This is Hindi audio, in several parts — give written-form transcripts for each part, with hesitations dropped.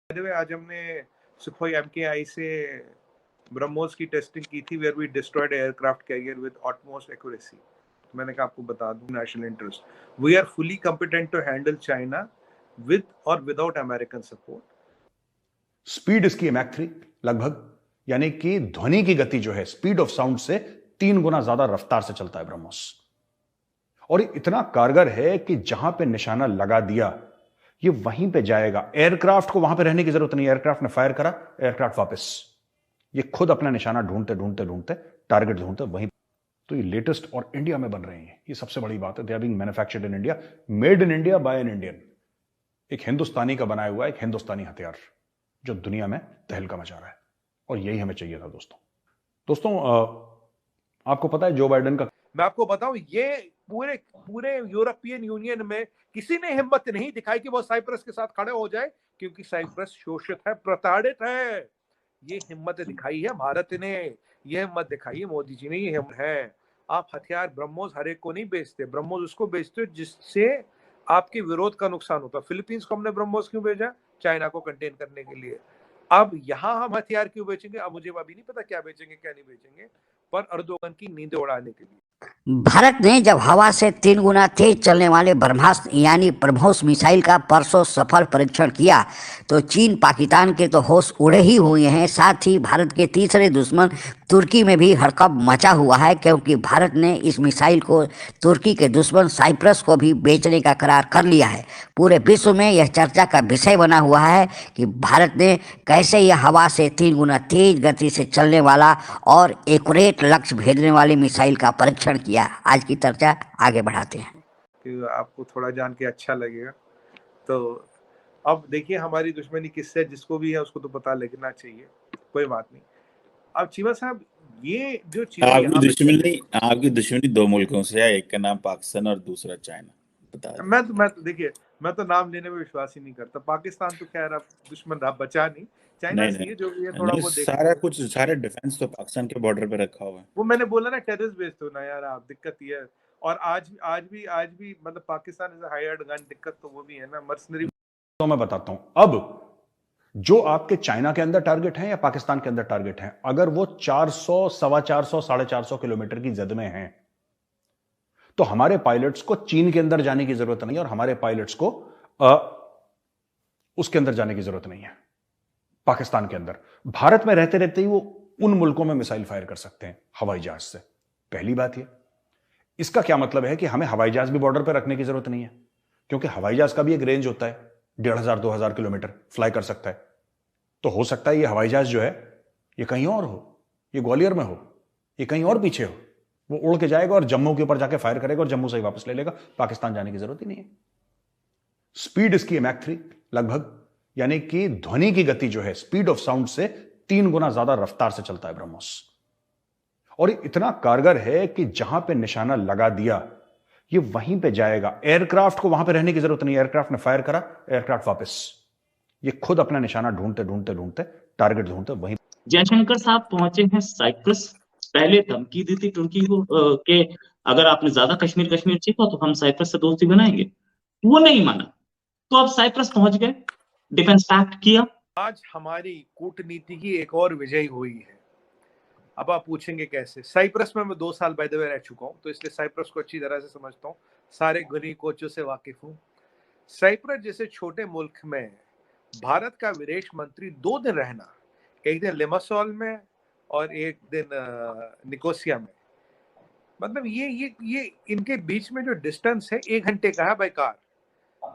आज हमने सुखोई MKI से ब्रह्मोस की टेस्टिंग की थी, where we destroyed aircraft carrier with utmost accuracy. मैंने कहा आपको बता दूं, national interest. We are fully competent to handle China with और विदाउट अमेरिकन सपोर्ट। स्पीड इसकी मैक 3 लगभग, यानी कि ध्वनि की गति जो है स्पीड ऑफ साउंड से 3 गुना ज्यादा रफ्तार से चलता है ब्रह्मोस। और इतना कारगर है कि जहां पे निशाना लगा दिया ये वहीं पे जाएगा। एयरक्राफ्ट को वहां पे रहने की जरूरत नहीं। एयरक्राफ्ट ने फायर करा, एयरक्राफ्ट वापस, ये खुद अपना निशाना ढूंढते ढूंढते ढूंढते टारगेट ढूंढते वहीं। तो ये लेटेस्ट और इंडिया में बन रहे हैं, ये सबसे बड़ी बात है। They are being manufactured in India, made in India by an Indian. एक हिंदुस्तानी का बनाया हुआ एक हिंदुस्तानी हथियार जो दुनिया में तहलका मचा रहा है, और यही हमें चाहिए था दोस्तों। आपको पता है जो बाइडेन का, मैं आपको बताऊं, ये पूरे यूरोपियन यूनियन में किसी ने हिम्मत नहीं दिखाई कि वो साइप्रस के साथ खड़े हो जाए, क्योंकि साइप्रस शोषित है, प्रताड़ित है। ये हिम्मत दिखाई है भारत ने, ये हिम्मत दिखाई है मोदी जी ने, ये हिम्मत है। आप हथियार ब्रह्मोस हर एक को नहीं बेचते, ब्रह्मोस उसको बेचते हो जिससे आपके विरोध का नुकसान होता। फिलीपींस को हमने ब्रह्मोस क्यों भेजा? चाइना को कंटेन करने के लिए। अब यहां हम हथियार क्यों बेचेंगे? अब मुझे अभी नहीं पता क्या बेचेंगे क्या नहीं बेचेंगे, पर अर्दोगन की नींद उड़ाने के लिए। भारत ने जब हवा से 3 गुना तेज चलने वाले ब्रह्मास्त्र यानी ब्रह्मोस मिसाइल का परसों सफल परीक्षण किया तो चीन पाकिस्तान के तो होश उड़े ही हुए हैं। साथ ही भारत के तीसरे दुश्मन तुर्की में भी हड़कंप मचा हुआ है, क्योंकि भारत ने इस मिसाइल को तुर्की के दुश्मन साइप्रस को भी बेचने का करार कर लिया है। पूरे विश्व में यह चर्चा का विषय बना हुआ है कि भारत ने कैसे यह हवा से 3 गुना तेज गति से चलने वाला और एक्यूरेट लक्ष्य भेजने वाली मिसाइल का परीक्षण किया। आज की चर्चा आगे बढ़ाते हैं कि आपको थोड़ा जान के अच्छा लगेगा। तो अब देखिए हमारी दुश्मनी किससे, जिसको भी है उसको तो पता लगना चाहिए, कोई बात नहीं। अब चीमा साहब, ये जो चीजें आपकी दुश्मनी 2 मुल्कों से है, एक का नाम पाकिस्तान और दूसरा चाइना। बता दें। मैं तो देखिए, मैं तो नाम लेने में विश्वास ही नहीं करता। पाकिस्तान तो खैर अब दुश्मन रहा, बचा नहीं। चाइना नहीं से नहीं ये जो भी है थोड़ा नहीं, वो सारे डिफेंस तो पाकिस्तान के बॉर्डर पे रखा हुआ है। वो मैंने बोला ना, टेररिस्ट बेस्ड हो ना यार आप, दिक्कत ये है। और आज भी मतलब पाकिस्तान इज हायर्ड गन, दिक्कत तो वो भी है ना, मर्सनरी। तो मैं बताता हूं अब जो आपके चाइना के अंदर टारगेट हैं या पाकिस्तान के अंदर टारगेट हैं, अगर वो 400, 450, 450 किलोमीटर की जद में हैं तो हमारे पायलट्स को चीन के अंदर जाने की जरूरत नहीं है, और हमारे पायलट्स को उसके अंदर जाने की जरूरत नहीं है। पाकिस्तान के अंदर भारत में रहते रहते ही वो उन मुल्कों में मिसाइल फायर कर सकते हैं हवाई जहाज से। पहली बात ये, इसका क्या मतलब है कि हमें हवाई जहाज भी बॉर्डर पर रखने की जरूरत नहीं है, क्योंकि हवाई जहाज का भी एक रेंज होता है, 1500-2000 किलोमीटर फ्लाई कर सकता है। तो हो सकता है ये हवाई जहाज जो है ये कहीं और हो, ये ग्वालियर में हो, ये कहीं और पीछे हो, वो उड़ के जाएगा और जम्मू के ऊपर जाके फायर करेगा और जम्मू से ही वापस ले लेगा। पाकिस्तान जाने की जरूरत ही नहीं है। स्पीड इसकी है मैक 3 लगभग, यानी कि ध्वनि की गति जो है स्पीड ऑफ साउंड से 3 गुना ज्यादा रफ्तार से चलता है ब्रह्मोस। और इतना कारगर है कि जहां पे निशाना लगा दिया ये वहीं पे जाएगा। एयरक्राफ्ट को वहां पे रहने की जरूरत नहीं। एयरक्राफ्ट ने फायर करा, एयरक्राफ्ट वापस, ये खुद अपना निशाना ढूंढते ढूंढते ढूंढते टारगेट ढूंढते वहीं। जयशंकर साहब पहुंचे हैं साइप्रस। पहले धमकी दी थी तुर्की को कि अगर आपने ज्यादा कश्मीर चीखा तो हम साइप्रस से दोस्ती बनाएंगे, वो नहीं माना, तो अब साइप्रस पहुंच गए, डिफेंस पैक्ट किया। आज हमारी कूटनीति की एक और विजय हुई है। अब आप पूछेंगे कैसे? साइप्रस में मैं 2 साल बाय द वे रह चुका हूं, तो इसलिए साइप्रस को अच्छी तरह से समझता हूं, सारे गुनी कोचों से वाकिफ हूं। साइप्रस जैसे छोटे मुल्क में भारत का विदेश मंत्री 2 दिन रहना, एक दिन लिमासोल में और एक दिन निकोसिया में, मतलब ये इनके बीच में जो डिस्टेंस है 1 घंटे का है बाय कार।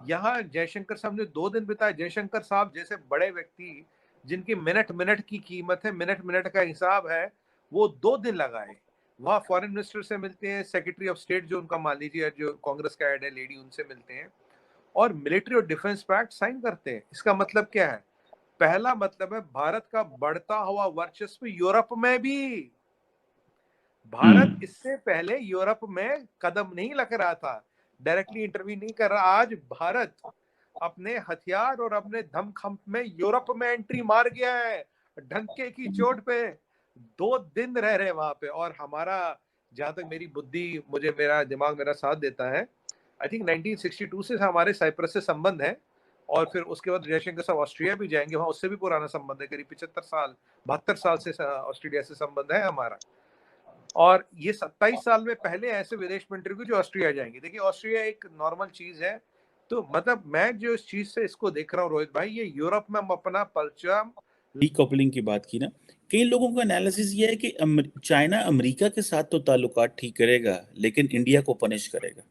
यहाँ जयशंकर साहब ने 2 दिन बिताए। जयशंकर साहब जैसे बड़े व्यक्ति जिनकी मिनट मिनट की कीमत है, मिनट मिनट का हिसाब है, वो 2 दिन लगाए। वहाँ फॉरेन मिनिस्टर से मिलते हैं, सेक्रेटरी ऑफ स्टेट जो उनका मान लीजिए जो कांग्रेस का हेड है लेडी, उनसे मिलते हैं, और मिलिट्री और डिफेंस पैक्ट साइन करते हैं। इसका मतलब क्या है? पहला मतलब है भारत का बढ़ता हुआ वर्चस्व यूरोप में भी। भारत इससे पहले यूरोप में कदम नहीं लग रहा था, डायरेक्टली इंटरव्यू नहीं कर रहा। आज भारत अपने हथियार और अपने दमखम में यूरोप में एंट्री मार गया है, ढंके की चोट पे। 2 दिन रह रहे वहां पे। और हमारा, जहां तक मेरी बुद्धि, मेरा दिमाग मेरा साथ देता है, आई थिंक 1962 से हमारे साइप्रस से संबंध है। और फिर उसके बाद जयशंकर साहब ऑस्ट्रिया भी जाएंगे, वहां उससे भी पुराना संबंध है, करीब 72 साल से ऑस्ट्रेलिया से संबंध है हमारा। और ये 27 साल में पहले ऐसे विदेश मंत्री को जो ऑस्ट्रिया जाएंगे। देखिए ऑस्ट्रिया एक नॉर्मल चीज है, तो मतलब मैं जो इस चीज से इसको देख रहा हूँ रोहित भाई, ये यूरोप में हम अपना परचम डीकपलिंग की बात की ना, कई लोगों का एनालिसिस ये है कि चाइना अमेरिका के साथ तो ताल्लुकात ठीक करेगा लेकिन इंडिया को पनिश करेगा,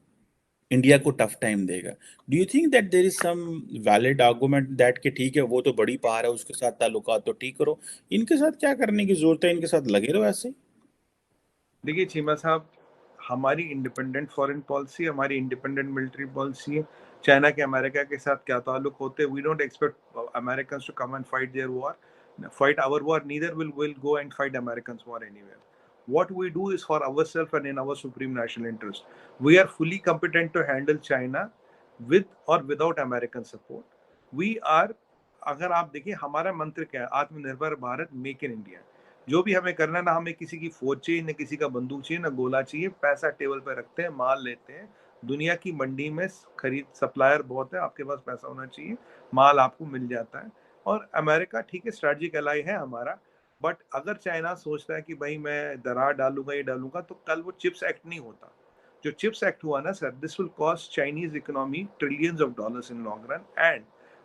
इंडिया को टफ टाइम देगा। Do you think that there is some valid argument that कि ठीक है वो तो बड़ी पावर है, उसके साथ ताल्लुकात तो ठीक करो, इनके साथ क्या करने की जरूरत है, इनके साथ लगे रहो ऐसे ही? देखिए चीमा साहब, हमारी इंडिपेंडेंट फॉरेन पॉलिसी, हमारी इंडिपेंडेंट मिलिट्री पॉलिसी है। चाइना के अमेरिका के साथ क्या ताल्लुक होते हैं, we don't expect Americans to come and fight their war, fight our war, neither will go and fight Americans war anywhere. What we do is for ourselves and in our supreme national interest. We are fully competent to handle China with or without American support. We are, अगर आप देखिए हमारा मंत्र क्या है, आत्मनिर्भर भारत, मेक इन इंडिया। जो भी हमें करना है, ना हमें किसी की फौज चाहिए, ना किसी का बंदूक चाहिए, ना गोला चाहिए, पैसा टेबल पर रखते हैं, माल लेते हैं। दुनिया की मंडी में खरीद सप्लायर बहुत है, आपके पास पैसा होना चाहिए, माल आपको मिल जाता है। और अमेरिका ठीक है स्ट्रेटेजिक एलाई है हमारा, बट अगर चाइना सोचता है कि भाई मैं दरार डालूंगा ये डालूंगा, तो कल वो चिप्स एक्ट नहीं होता। जो चिप्स एक्ट हुआ ना sir, this will cost Chinese economy trillions of dollars in long run. And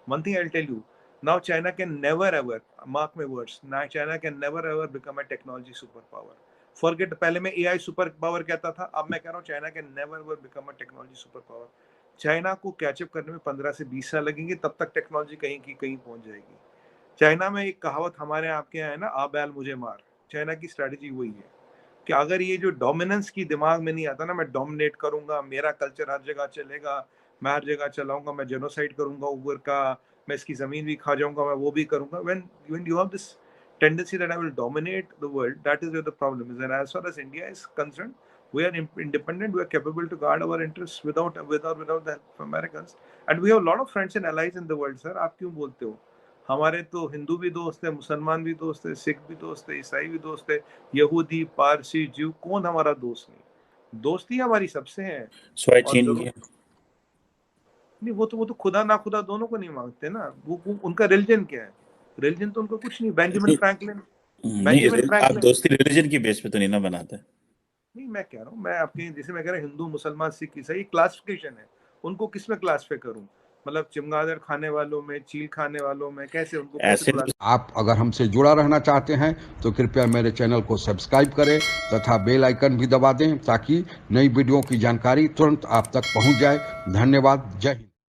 one thing I will tell you, now China can never ever, mark my words, China can never ever become a technology super power. Forget, पहले मैं एआई सुपर पावर कहता था, अब मैं कह रहा हूँ China can never ever become a technology super power. China को कैचअप करने में 15 से 20 साल लगेंगे, तब तक टेक्नोलॉजी कहीं की कहीं पहुंच जाएगी। चाइना में एक कहावत हमारे आपके यहाँ है ना, आ बैल मुझे मार। चाइना की स्ट्रेटजी वही है कि अगर ये जो डोमिनेंस की दिमाग में नहीं आता ना, मैं डोमिनेट करूंगा, मेरा कल्चर हर जगह चलेगा, मैं हर जगह चलाऊंगा, मैं जेनोसाइड करूंगा उबर का, मैं इसकी जमीन भी खा जाऊंगा, मैं वो भी करूंगा। when you have this tendency that I will dominate the world, that is where the problem is. And as far as India is concerned, we are independent, we are capable to guard our interests without the help of Americans, and we have a lot of friends and allies in the world. Sir, आप क्यों बोलते हो? हमारे तो हिंदू भी दोस्त है, मुसलमान भी दोस्त है, सिख भी दोस्त है, ईसाई भी दोस्त है, यहूदी, पारसी, जीव, कौन हमारा दोस्त नहीं? दोस्ती हमारी सबसे है। नहीं, वो तो खुदा ना खुदा दोनों को नहीं मांगते ना। वो उनका रिलीजन क्या है? रिलीजन तो उनको कुछ नहीं। बेंजामिन फ्रैंकलिन आप दोस्ती रिलीजन की बेस पे तो नहीं ना बनाते। नहीं, मैं कह रहा हूँ, मैं आपके जैसे मैं कह रहा हूँ हिंदू, मुसलमान, सिख, ईसाई, क्लासिफिकेशन है। उनको किस में क्लासिफाई करूँ? मतलब चमगादड़ खाने वालों में, चील खाने वालों में, कैसे उनको ऐसे आप अगर हमसे जुड़ा रहना चाहते हैं तो कृपया मेरे चैनल को सब्सक्राइब करें तथा बेल आइकन भी दबा दें ताकि नई वीडियो की जानकारी तुरंत आप तक पहुंच जाए। धन्यवाद। जय हिंद।